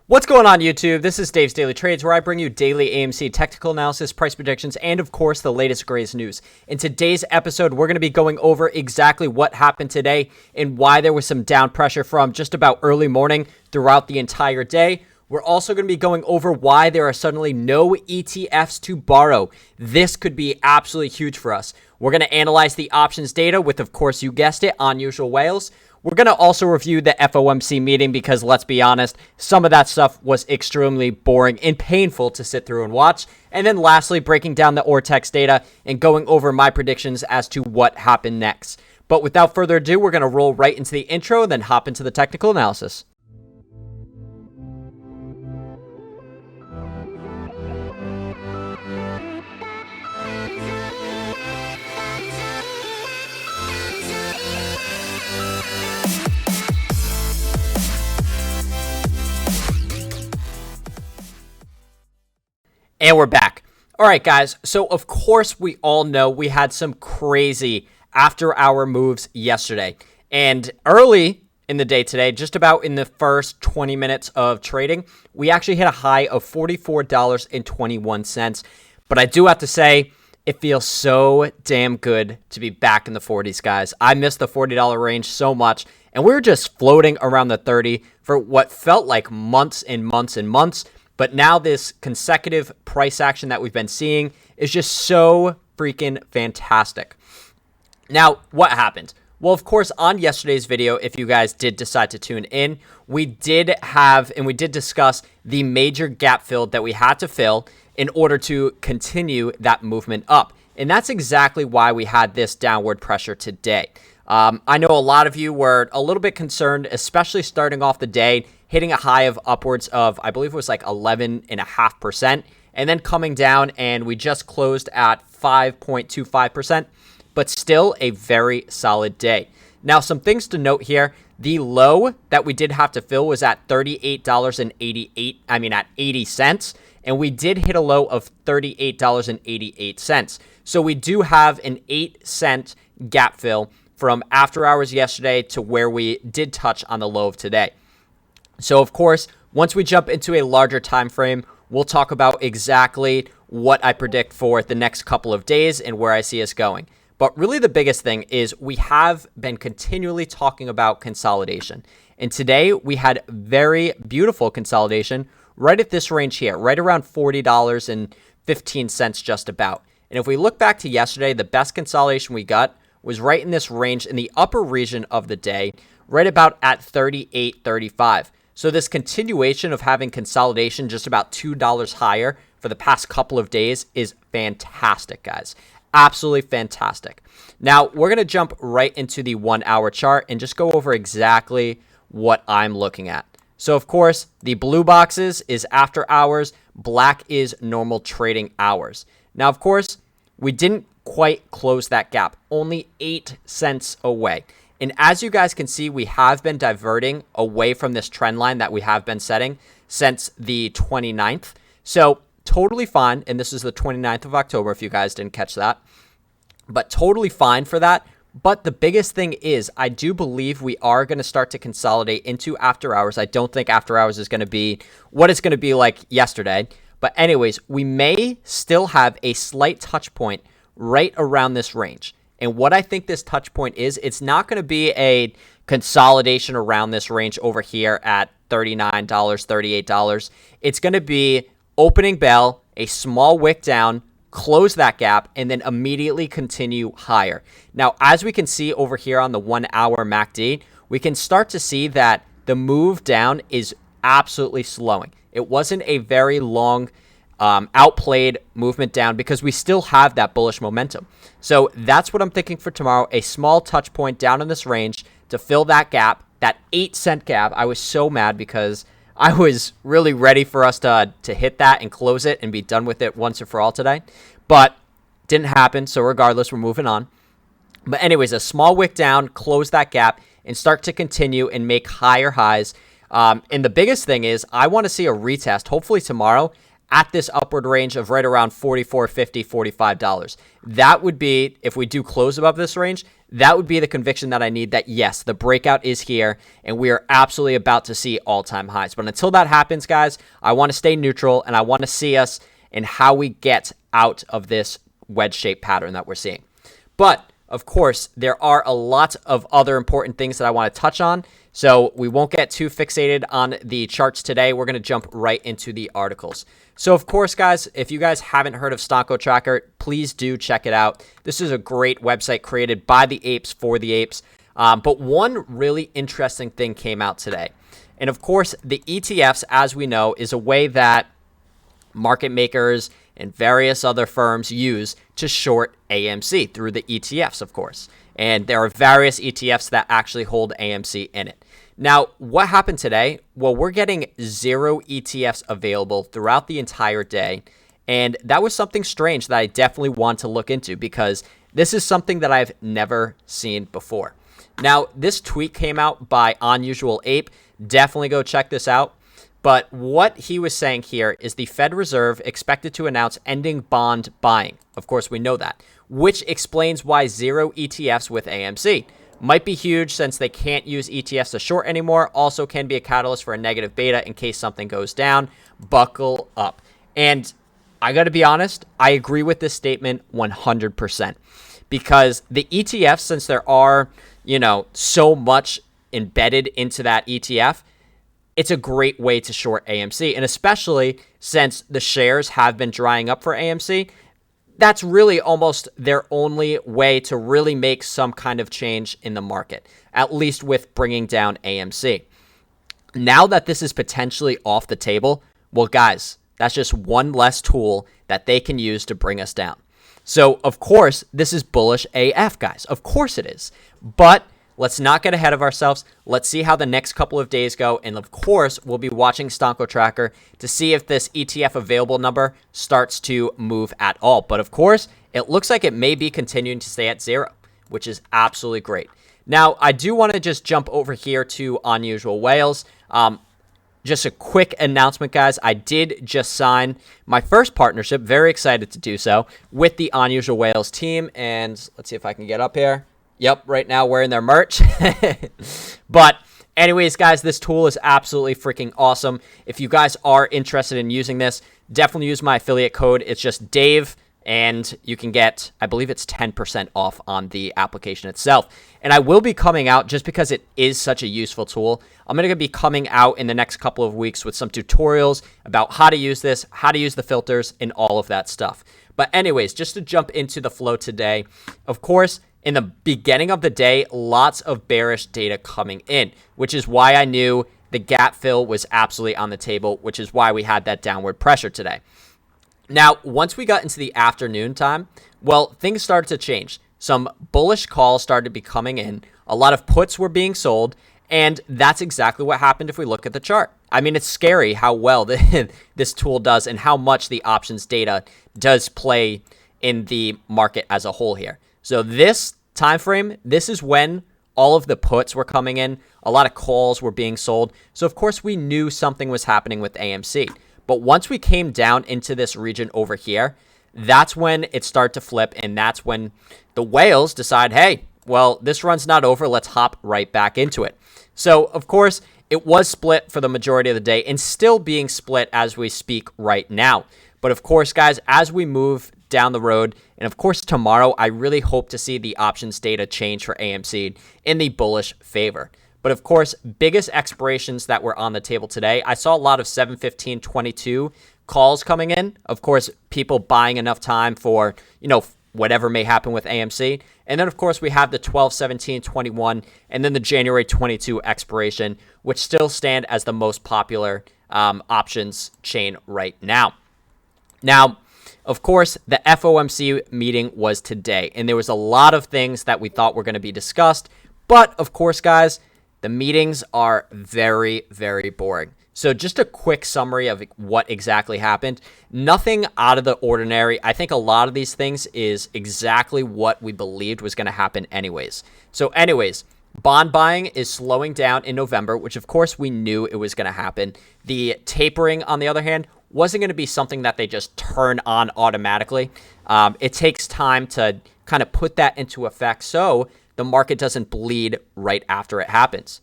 What's going on, YouTube? This is Dave's Daily Trades, where I bring you daily AMC technical analysis, price predictions, and of course, the latest greatest news. In today's episode, we're going to be going over exactly what happened today and why there was some down pressure from just about early morning throughout the entire day. We're also going to be going over why there are suddenly no ETFs to borrow. This could be absolutely huge for us. We're going to analyze the options data with, of course, you guessed it, unusual whales. We're going to also review the FOMC meeting because, let's be honest, some of that stuff was extremely boring and painful to sit through and watch. And then lastly, breaking down the Ortex data and going over my predictions as to what happened next. But without further ado, we're going to roll right into the intro and then hop into the technical analysis. And we're back. All right, guys. So, of course, we all know we had some crazy after-hour moves yesterday. And early in the day today, just about in the first 20 minutes of trading, we actually hit a high of $44.21. But I do have to say, it feels so damn good to be back in the 40s, guys. I missed the $40 range so much, and we were just floating around the 30 for what felt like months and months and months. But now this consecutive price action that we've been seeing is just so freaking fantastic. Now, what happened? Well, of course, on yesterday's video, if you guys did decide to tune in, we did discuss the major gap fill that we had to fill in order to continue that movement up. And that's exactly why we had this downward pressure today. I know a lot of you were a little bit concerned, especially starting off the day, hitting a high of upwards of, I believe it was like 11.5%, and then coming down, and we just closed at 5.25%, but still a very solid day. Now, some things to note here. The low that we did have to fill was at $38.80, and we did hit a low of $38.88. So we do have an 8-cent gap fill from after hours yesterday to where we did touch on the low of today. So, of course, once we jump into a larger time frame, we'll talk about exactly what I predict for the next couple of days and where I see us going. But really the biggest thing is we have been continually talking about consolidation. And today we had very beautiful consolidation right at this range here, right around $40.15 just about. And if we look back to yesterday, the best consolidation we got was right in this range in the upper region of the day, right about at $38.35. So this continuation of having consolidation just about $2 higher for the past couple of days is fantastic, guys. Absolutely fantastic. Now, we're going to jump right into the 1 hour chart and just go over exactly what I'm looking at. So, of course, the blue boxes is after hours. Black is normal trading hours. Now, of course, we didn't quite close that gap, only 8 cents away. And as you guys can see, we have been diverting away from this trend line that we have been setting since the 29th. So totally fine. And this is the 29th of October, if you guys didn't catch that. But totally fine for that. But the biggest thing is I do believe we are going to start to consolidate into after hours. I don't think after hours is going to be what it's going to be like yesterday. But anyways, we may still have a slight touch point right around this range. And what I think this touch point is, it's not going to be a consolidation around this range over here at $39, $38. It's going to be opening bell, a small wick down, close that gap, and then immediately continue higher. Now, as we can see over here on the 1 hour MACD, we can start to see that the move down is absolutely slowing. It wasn't a very long outplayed movement down because we still have that bullish momentum. So that's what I'm thinking for tomorrow, a small touch point down in this range to fill that gap, that 8-cent gap. I was so mad because I was really ready for us to hit that and close it and be done with it once and for all today, but didn't happen. So regardless, we're moving on. But anyways, a small wick down, close that gap, and start to continue and make higher highs. And the biggest thing is I want to see a retest, hopefully tomorrow, at this upward range of right around $44.50, $45. That would be, if we do close above this range, that would be the conviction that I need that, yes, the breakout is here and we are absolutely about to see all-time highs. But until that happens, guys, I want to stay neutral and I want to see us in how we get out of this wedge-shaped pattern that we're seeing. But, of course, there are a lot of other important things that I want to touch on, so we won't get too fixated on the charts today. We're going to jump right into the articles. So, of course, guys, if you guys haven't heard of Stonko Tracker, please do check it out. This is a great website created by the apes for the apes. But one really interesting thing came out today. And, of course, the ETFs, as we know, is a way that market makers and various other firms use to short AMC through the ETFs, of course. And there are various ETFs that actually hold AMC in it. Now, what happened today? Well, we're getting 0 ETFs available throughout the entire day. And that was something strange that I definitely want to look into because this is something that I've never seen before. Now, this tweet came out by Unusual Ape. Definitely go check this out. But what he was saying here is the Fed Reserve expected to announce ending bond buying. Of course, we know that, which explains why 0 ETFs with AMC. Might be huge since they can't use ETFs to short anymore. Also can be a catalyst for a negative beta in case something goes down. Buckle up. And I got to be honest, I agree with this statement 100%. Because the ETFs, since there are, so much embedded into that ETF, it's a great way to short AMC. And especially since the shares have been drying up for AMC, that's really almost their only way to really make some kind of change in the market, at least with bringing down AMC. Now that this is potentially off the table, well, guys, that's just one less tool that they can use to bring us down. So, of course, this is bullish AF, guys. Of course it is. But let's not get ahead of ourselves. Let's see how the next couple of days go. And of course, we'll be watching Stonko Tracker to see if this ETF available number starts to move at all. But of course, it looks like it may be continuing to stay at 0, which is absolutely great. Now, I do want to just jump over here to Unusual Whales. Just a quick announcement, guys. I did just sign my first partnership. Very excited to do so with the Unusual Whales team. And let's see if I can get up here. Yep, right now wearing their merch. But anyways, guys, this tool is absolutely freaking awesome. If you guys are interested in using this, definitely use my affiliate code. It's just Dave, and you can get, I believe it's 10% off on the application itself. And I will be coming out, just because it is such a useful tool, I'm going to be coming out in the next couple of weeks with some tutorials about how to use this, how to use the filters, and all of that stuff. But anyways, just to jump into the flow today, of course, in the beginning of the day, lots of bearish data coming in, which is why I knew the gap fill was absolutely on the table, which is why we had that downward pressure today. Now, once we got into the afternoon time, well, things started to change. Some bullish calls started to be coming in. A lot of puts were being sold, and that's exactly what happened if we look at the chart. I mean, it's scary how well this tool does and how much the options data does play in the market as a whole here. So this time frame, this is when all of the puts were coming in. A lot of calls were being sold. So, of course, we knew something was happening with AMC. But once we came down into this region over here, that's when it started to flip. And that's when the whales decide, hey, well, this run's not over. Let's hop right back into it. So, of course, it was split for the majority of the day and still being split as we speak right now. But, of course, guys, as we move down the road, and of course tomorrow, I really hope to see the options data change for AMC in the bullish favor. But of course, biggest expirations that were on the table today, I saw a lot of 7-15-22 calls coming in. Of course, people buying enough time for, whatever may happen with AMC. And then of course we have the 12-17-21 and then the January 22 expiration, which still stand as the most popular options chain right now. Now, of course, the FOMC meeting was today, and there was a lot of things that we thought were going to be discussed. But, of course, guys, the meetings are very, very boring. So just a quick summary of what exactly happened. Nothing out of the ordinary. I think a lot of these things is exactly what we believed was going to happen anyways. So anyways, bond buying is slowing down in November, which, of course, we knew it was going to happen. The tapering, on the other hand, wasn't going to be something that they just turn on automatically. It takes time to kind of put that into effect so the market doesn't bleed right after it happens.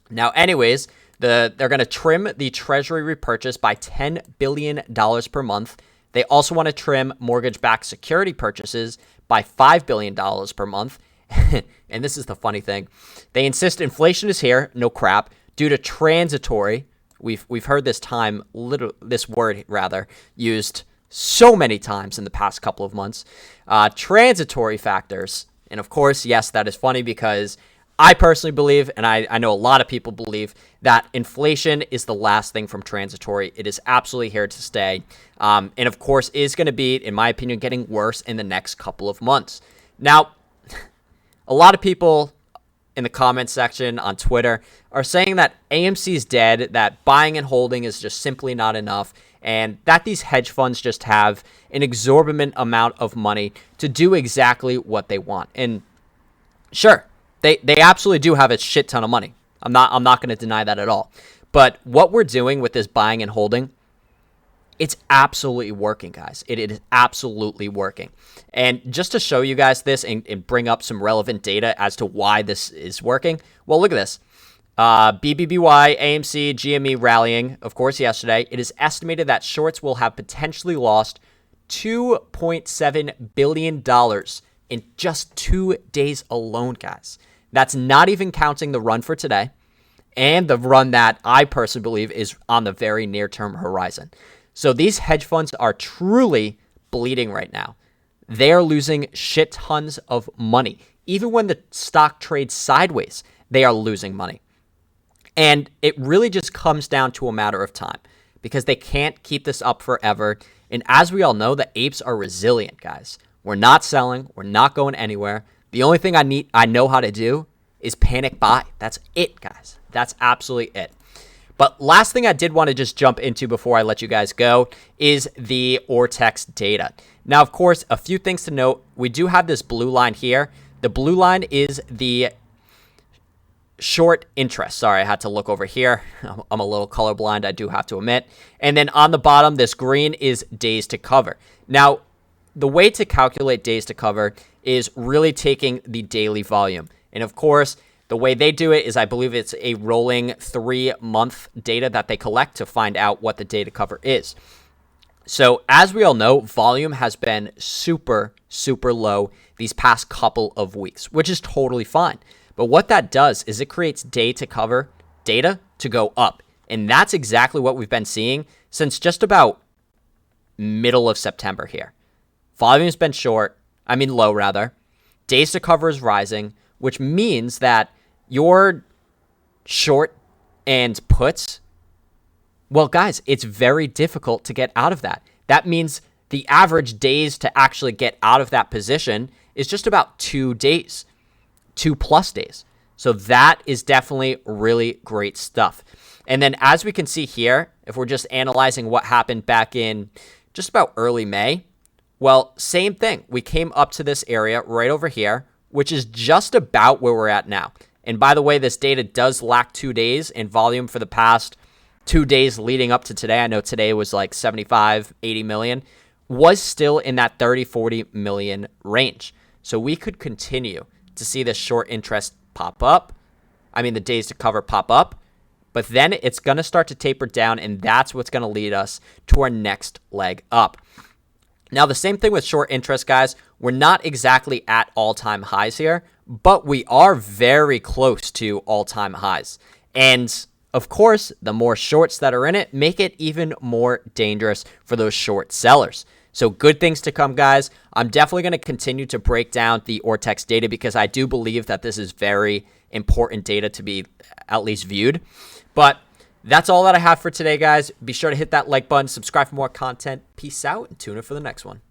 Now, anyways, they're going to trim the Treasury repurchase by $10 billion per month. They also want to trim mortgage-backed security purchases by $5 billion per month. And this is the funny thing. They insist inflation is here, no crap, due to transitory. We've heard this word used so many times in the past couple of months. Transitory factors. And of course, yes, that is funny because I personally believe, and I know a lot of people believe, that inflation is the last thing from transitory. It is absolutely here to stay. And of course, is going to be, in my opinion, getting worse in the next couple of months. Now, a lot of people in the comments section on Twitter are saying that AMC is dead, that buying and holding is just simply not enough, and that these hedge funds just have an exorbitant amount of money to do exactly what they want. And sure, they absolutely do have a shit ton of money. I'm not going to deny that at all. But what we're doing with this buying and holding, it's absolutely working, guys. It is absolutely working. And just to show you guys this and bring up some relevant data as to why this is working, well, look at this. BBBY, AMC, GME rallying, of course, yesterday. It is estimated that shorts will have potentially lost $2.7 billion in just 2 days alone, guys. That's not even counting the run for today and the run that I personally believe is on the very near-term horizon. So these hedge funds are truly bleeding right now. They are losing shit tons of money. Even when the stock trades sideways, they are losing money. And it really just comes down to a matter of time because they can't keep this up forever. And as we all know, the apes are resilient, guys. We're not selling. We're not going anywhere. The only thing I know how to do is panic buy. That's it, guys. That's absolutely it. But last thing I did want to just jump into before I let you guys go is the Ortex data. Now, of course, a few things to note. We do have this blue line here. The blue line is the short interest. Sorry, I had to look over here. I'm a little colorblind, I do have to admit. And then on the bottom, this green is days to cover. Now, the way to calculate days to cover is really taking the daily volume. And of course, the way they do it is I believe it's a rolling 3-month data that they collect to find out what the day to cover is. So as we all know, volume has been super, super low these past couple of weeks, which is totally fine. But what that does is it creates day to cover data to go up. And that's exactly what we've been seeing since just about middle of September here. Volume's been low rather. Days to cover is rising, which means that your short and puts, well, guys, it's very difficult to get out of that. That means the average days to actually get out of that position is just about 2 days, 2+ days. So that is definitely really great stuff. And then as we can see here, if we're just analyzing what happened back in just about early May, well, same thing. We came up to this area right over here, which is just about where we're at now. And by the way, this data does lack 2 days in volume for the past 2 days leading up to today. I know today was like 75, 80 million, was still in that 30, 40 million range. So we could continue to see this short interest pop up. The days to cover pop up, but then it's going to start to taper down, and that's what's going to lead us to our next leg up. Now, the same thing with short interest, guys. We're not exactly at all-time highs here, but we are very close to all-time highs. And, of course, the more shorts that are in it make it even more dangerous for those short sellers. So good things to come, guys. I'm definitely going to continue to break down the Ortex data because I do believe that this is very important data to be at least viewed. But that's all that I have for today, guys. Be sure to hit that like button, subscribe for more content. Peace out, and tune in for the next one.